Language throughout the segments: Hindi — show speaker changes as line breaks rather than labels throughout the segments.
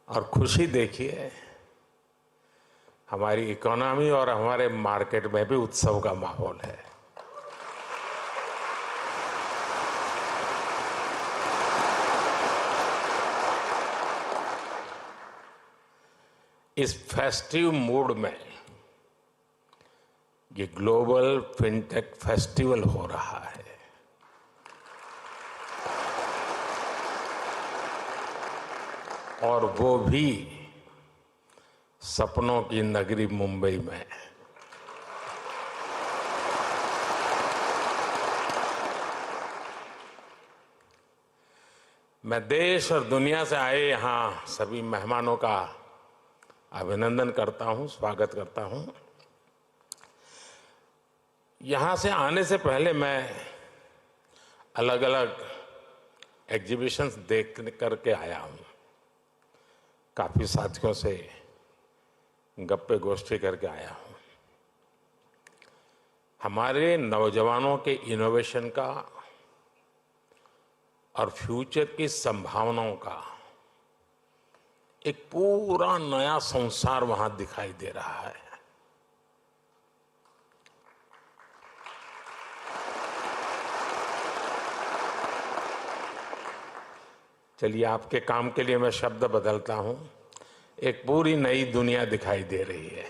और खुशी देखिए, हमारी इकोनॉमी और हमारे मार्केट में भी उत्सव का माहौल है। इस फेस्टिव मूड में ये ग्लोबल फिनटेक फेस्टिवल हो रहा है। और वो भी सपनों की नगरी मुंबई में। मैं देश और दुनिया से आए यहाँ सभी मेहमानों का अभिनंदन करता हूँ, स्वागत करता हूँ। यहाँ से आने से पहले मैं अलग अलग एग्जीबिशंस देख करके आया हूँ, काफी साथियों से गप्पे गोष्ठी करके आया हूँ। हमारे नौजवानों के इनोवेशन का और फ्यूचर की संभावनाओं का एक पूरा नया संसार वहां दिखाई दे रहा है। चलिए, आपके काम के लिए मैं शब्द बदलता हूं। एक पूरी नई दुनिया दिखाई दे रही है।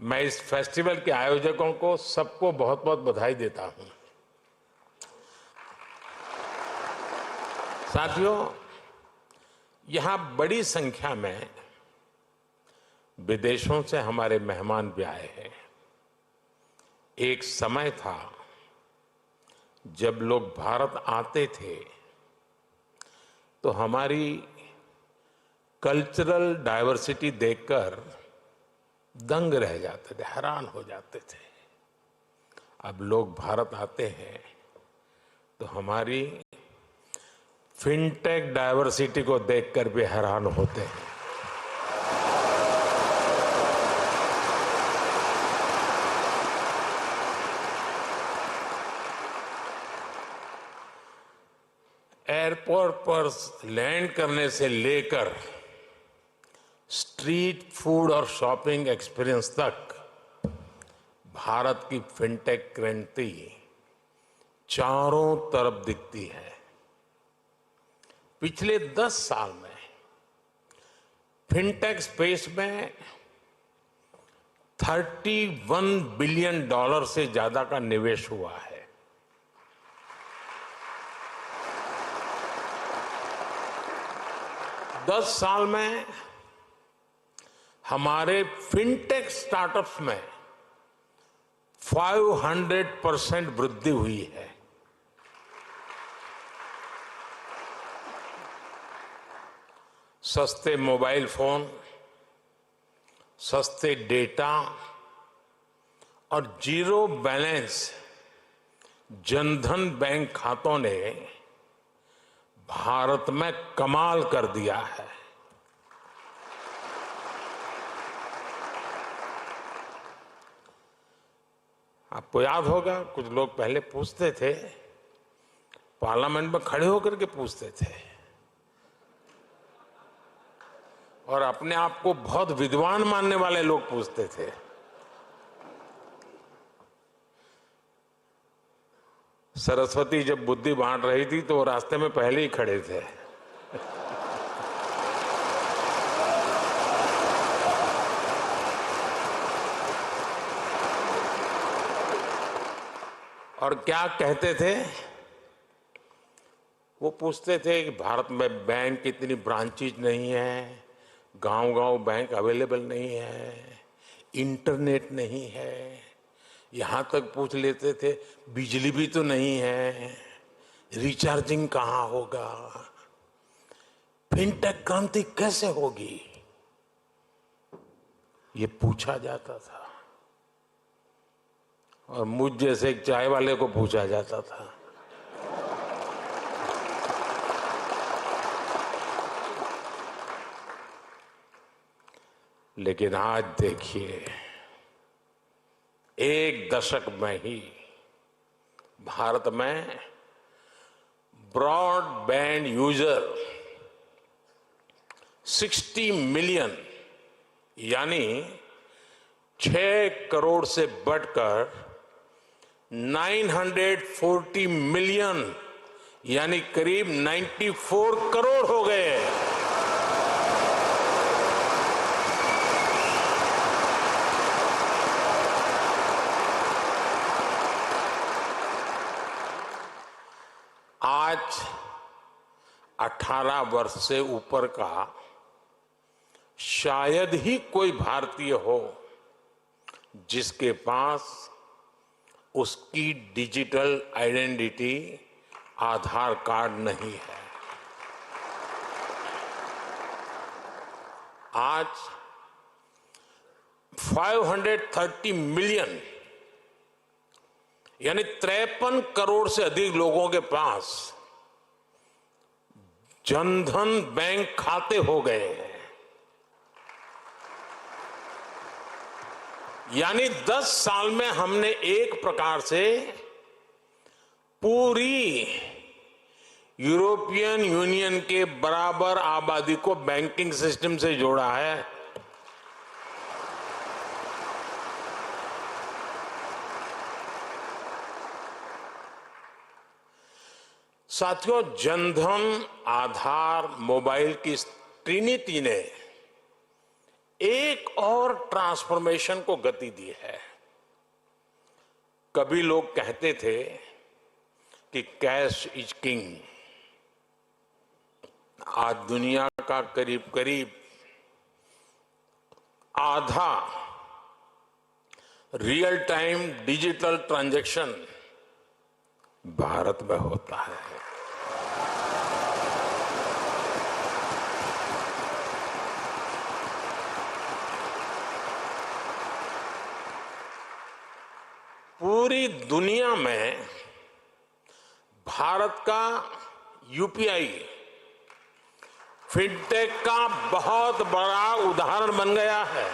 मैं इस फेस्टिवल के आयोजकों को सबको बहुत बहुत बधाई देता हूं। साथियों, यहां बड़ी संख्या में विदेशों से हमारे मेहमान भी आए हैं। एक समय था जब लोग भारत आते थे तो हमारी कल्चरल डाइवर्सिटी देखकर दंग रह जाते थे, हैरान हो जाते थे। अब लोग भारत आते हैं तो हमारी फिनटेक डाइवर्सिटी को देखकर भी हैरान होते हैं। एयरपोर्ट पर लैंड करने से लेकर स्ट्रीट फूड और शॉपिंग एक्सपीरियंस तक भारत की फिनटेक क्रांति चारों तरफ दिखती है। पिछले 10 साल में फिनटेक स्पेस में $31 बिलियन से ज्यादा का निवेश हुआ है। दस साल में हमारे फिनटेक स्टार्टअप्स में 500% वृद्धि हुई है। सस्ते मोबाइल फोन, सस्ते डेटा और जीरो बैलेंस जनधन बैंक खातों ने भारत में कमाल कर दिया है। आपको याद होगा, कुछ लोग पहले पूछते थे, पार्लियामेंट में खड़े होकर के पूछते थे और अपने आप को बहुत विद्वान मानने वाले लोग पूछते थे। सरस्वती जब बुद्धि बांट रही थी तो वो रास्ते में पहले ही खड़े थे। और क्या कहते थे? वो पूछते थे कि भारत में बैंक की इतनी ब्रांचेज नहीं है, गांव-गांव बैंक अवेलेबल नहीं है, इंटरनेट नहीं है। यहां तक पूछ लेते थे बिजली भी तो नहीं है, रिचार्जिंग कहां होगा, फिनटेक क्रांति कैसे होगी, ये पूछा जाता था। और मुझ जैसे एक चाय वाले को पूछा जाता था। लेकिन आज देखिए, एक दशक में ही भारत में ब्रॉडबैंड यूजर 60 मिलियन यानी 6 करोड़ से बढ़कर 940 मिलियन यानी करीब 94 करोड़ हो गए हैं। आज 18 वर्ष से ऊपर का शायद ही कोई भारतीय हो जिसके पास उसकी डिजिटल आइडेंटिटी आधार कार्ड नहीं है। आज 530 मिलियन यानी 53 करोड़ से अधिक लोगों के पास जनधन बैंक खाते हो गए हैं। यानी 10 साल में हमने एक प्रकार से पूरी यूरोपियन यूनियन के बराबर आबादी को बैंकिंग सिस्टम से जोड़ा है। साथियों, जनधन, आधार, मोबाइल की ट्रिनिटी ने एक और ट्रांसफॉर्मेशन को गति दी है। कभी लोग कहते थे कि कैश इज किंग। आज दुनिया का करीब करीब आधा real time digital transaction Bharat में होता है। पूरी दुनिया में भारत का यूपीआई फिनटेक का बहुत बड़ा उदाहरण बन गया है।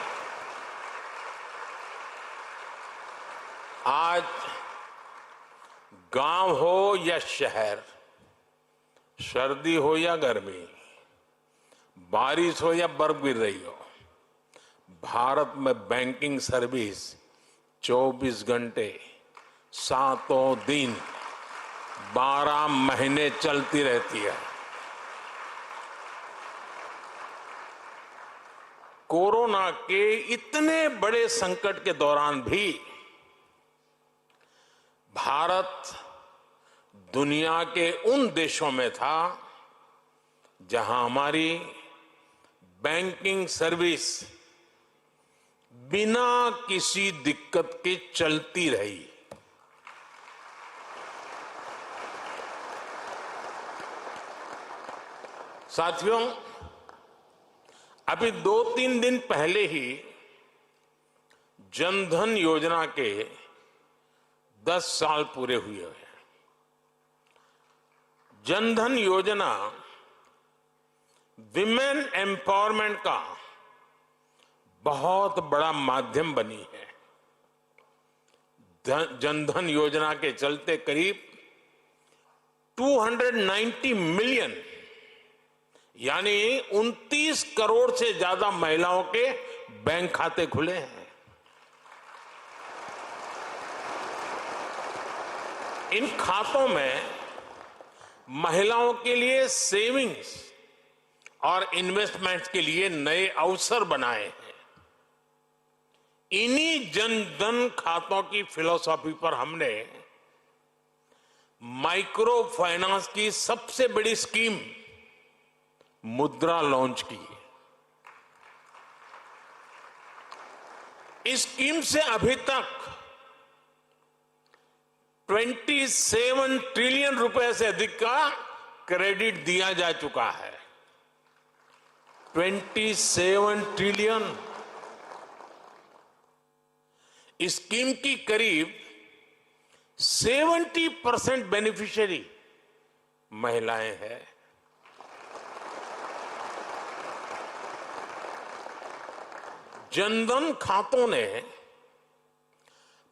आज गांव हो या शहर, सर्दी हो या गर्मी, बारिश हो या बर्फ गिर रही हो, भारत में बैंकिंग सर्विस 24 घंटे 7 दिन 12 महीने चलती रहती है। कोरोना के इतने बड़े संकट के दौरान भी भारत दुनिया के उन देशों में था जहां हमारी बैंकिंग सर्विस बिना किसी दिक्कत के चलती रही। साथियों, अभी 2-3 दिन पहले ही जनधन योजना के 10 साल पूरे हुए हैं। जनधन योजना विमेन एम्पावरमेंट का बहुत बड़ा माध्यम बनी है। जनधन योजना के चलते करीब 290 मिलियन यानी 29 करोड़ से ज्यादा महिलाओं के बैंक खाते खुले हैं। इन खातों में महिलाओं के लिए सेविंग्स और इन्वेस्टमेंट्स के लिए नए अवसर बनाए हैं। इन्हीं जनधन खातों की फिलॉसफी पर हमने माइक्रो फाइनेंस की सबसे बड़ी स्कीम मुद्रा लॉन्च की। इस स्कीम से अभी तक 27 ट्रिलियन रुपए से अधिक का क्रेडिट दिया जा चुका है। 27 ट्रिलियन। इस स्कीम की करीब 70% बेनिफिशियरी महिलाएं हैं। जनधन खातों ने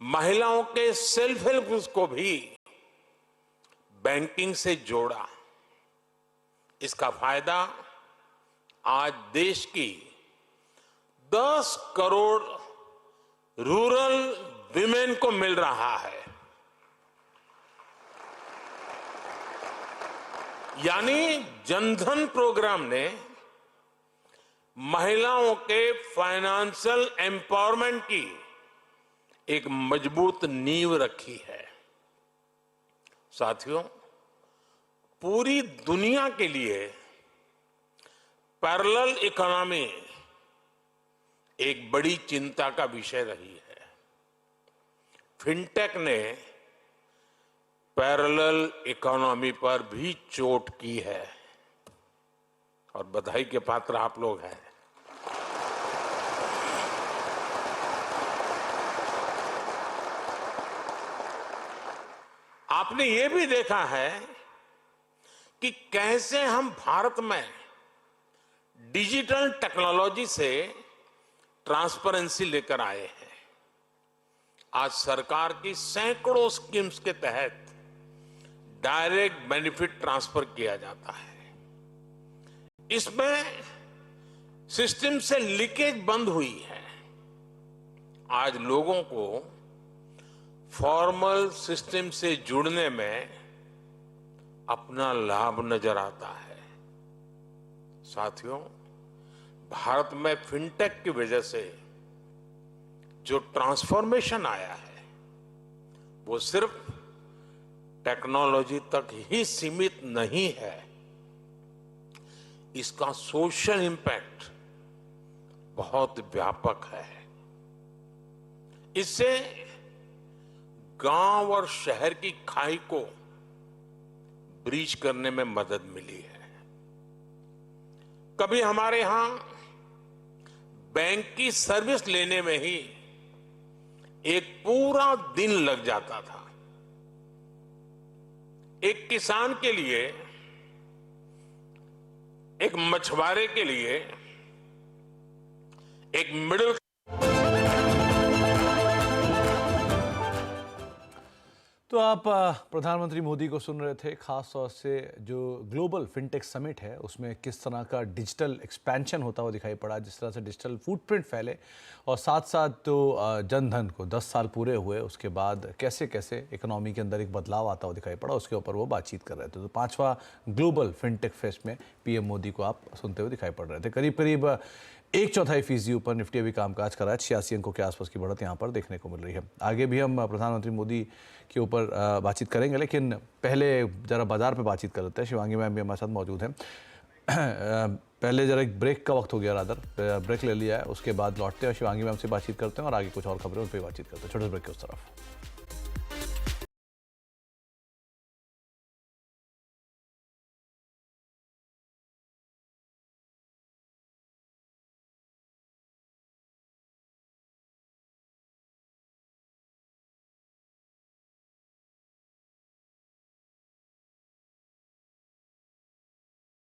महिलाओं के सेल्फ हेल्प को भी बैंकिंग से जोड़ा। इसका फायदा आज देश की 10 करोड़ रूरल विमेन को मिल रहा है। यानी जनधन प्रोग्राम ने महिलाओं के फाइनेंशियल एम्पावरमेंट की एक मजबूत नींव रखी है। साथियों, पूरी दुनिया के लिए पैरेलल इकोनॉमी एक बड़ी चिंता का विषय रही है। फिनटेक ने पैरेलल इकोनॉमी पर भी चोट की है और बधाई के पात्र आप लोग हैं। आपने ये भी देखा है कि कैसे हम भारत में डिजिटल टेक्नोलॉजी से ट्रांसपेरेंसी लेकर आए हैं। आज सरकार की सैकड़ों स्कीम्स के तहत डायरेक्ट बेनिफिट ट्रांसफर किया जाता है। इसमें सिस्टम से लीकेज बंद हुई है। आज लोगों को फॉर्मल सिस्टम से जुड़ने में अपना लाभ नजर आता है। साथियों, भारत में फिनटेक की वजह से जो ट्रांसफॉर्मेशन आया है वो सिर्फ टेक्नोलॉजी तक ही सीमित नहीं है। इसका सोशल इंपैक्ट बहुत व्यापक है। इससे गांव और शहर की खाई को ब्रीच करने में मदद मिली है। कभी हमारे यहां बैंक की सर्विस लेने में ही एक पूरा दिन लग जाता था। एक किसान के लिए, एक मछुआरे के लिए, एक मिडिल
तो आप प्रधानमंत्री मोदी को सुन रहे थे। खास तौर से जो ग्लोबल फिनटेक समिट है उसमें किस तरह का डिजिटल एक्सपेंशन होता हुआ दिखाई पड़ा, जिस तरह से डिजिटल फुटप्रिंट फैले और साथ साथ तो जनधन को 10 साल पूरे हुए उसके बाद कैसे कैसे इकोनॉमी के अंदर एक बदलाव आता हुआ दिखाई पड़ा, उसके ऊपर वो बातचीत कर रहे थे। तो 5वां ग्लोबल फिनटेक फेस्ट में पीएम मोदी को आप सुनते हुए दिखाई पड़ रहे थे। करीब करीब 1/4% ऊपर निफ्टी अभी कामकाज कर रहा है। 86 अंकों के आसपास की बढ़त यहाँ पर देखने को मिल रही है। आगे भी हम प्रधानमंत्री मोदी के ऊपर बातचीत करेंगे, लेकिन पहले जरा बाजार पे बातचीत कर लेते हैं। शिवांगी मैम भी हमारे साथ मौजूद हैं। पहले जरा एक ब्रेक का वक्त हो गया, रादर ब्रेक ले लिया है, उसके बाद लौटते हैं और शिवांगी मैम से बातचीत करते हैं और आगे कुछ और खबरें उन पर बातचीत करते हैं। छोटे ब्रेक के उस तरफ।